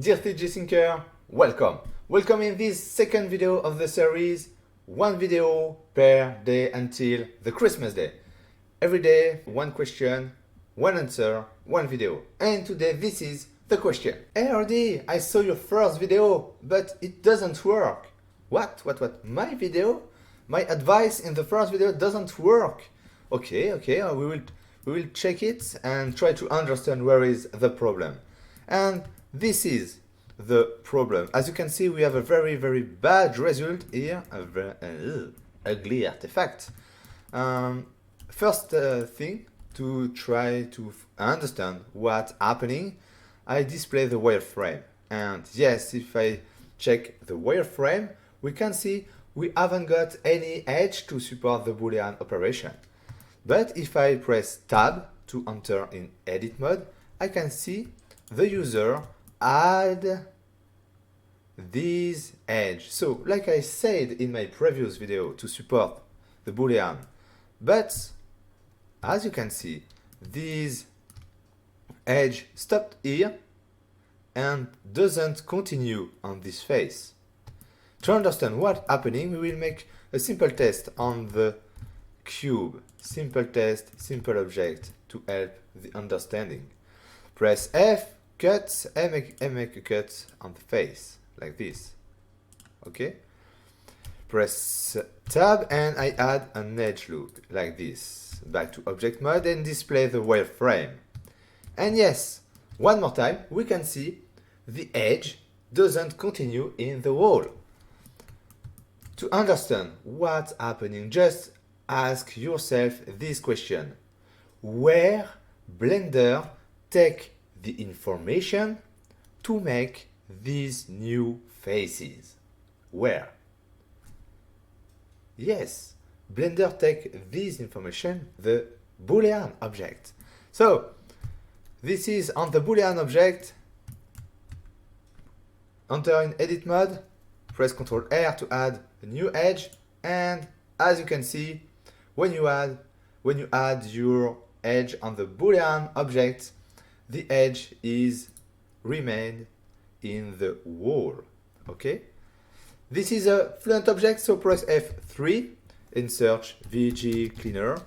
Dear 3D Thinker, welcome! Welcome in this second video of the series, one video per day until the Christmas day. Every day, one question, one answer, one video. And today this is the question. Hey RD, I saw your first video, but it doesn't work. What? My video? My advice in the first video doesn't work. Okay, we will check it and try to understand where is the problem. And this is the problem. As you can see, we have a very bad result here, a very ugly artifact. First thing to try to understand what's happening, I display the wireframe. And yes, if I check the wireframe, we can see we haven't got any edge to support the Boolean operation. But if I press Tab to enter in edit mode, I can see the user add this edge. So, like I said in my previous video, to support the Boolean. But, as you can see, this edge stopped here and doesn't continue on this face. To understand what's happening, we will make a simple test on the cube. Simple test, simple object to help the understanding. Press F, cut, and make a cut on the face, like this. Okay? Press Tab and I add an edge loop, like this. Back to object mode and display the wireframe. And yes, one more time, we can see the edge doesn't continue in the wall. To understand what's happening, just ask yourself this question. Where Blender take the information to make these new faces? Where? Yes, Blender take this information, the Boolean object. So, this is on the Boolean object. Enter in edit mode, press Ctrl R to add a new edge, and as you can see, when you add your edge on the Boolean object, the edge is remained in the wall. Okay? This is a Fluent object, so press F3 and search VG Cleaner,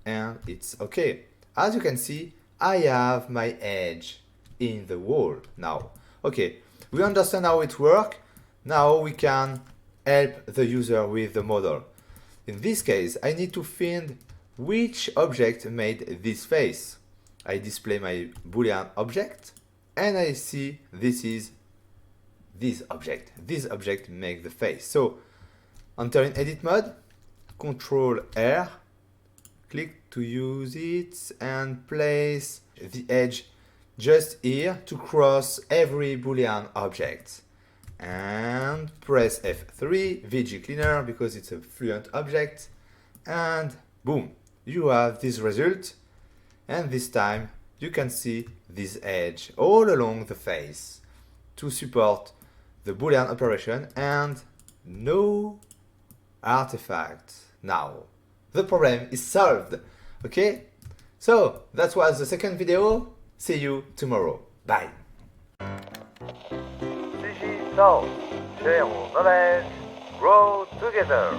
and it's okay. As you can see, I have my edge in the wall now. Okay, we understand how it works. Now we can help the user with the model. In this case, I need to find which object made this face. I display my Boolean object and I see this is this object. This object makes the face. So enter in edit mode, Ctrl R, click to use it and place the edge just here to cross every Boolean object. And press F3, VG Cleaner, because it's a Fluent object, and boom, you have this result, and this time you can see this edge all along the face to support the Boolean operation and no artifact. Now, the problem is solved, okay? So, that was the second video. See you tomorrow. Bye. So, share our knowledge, grow together.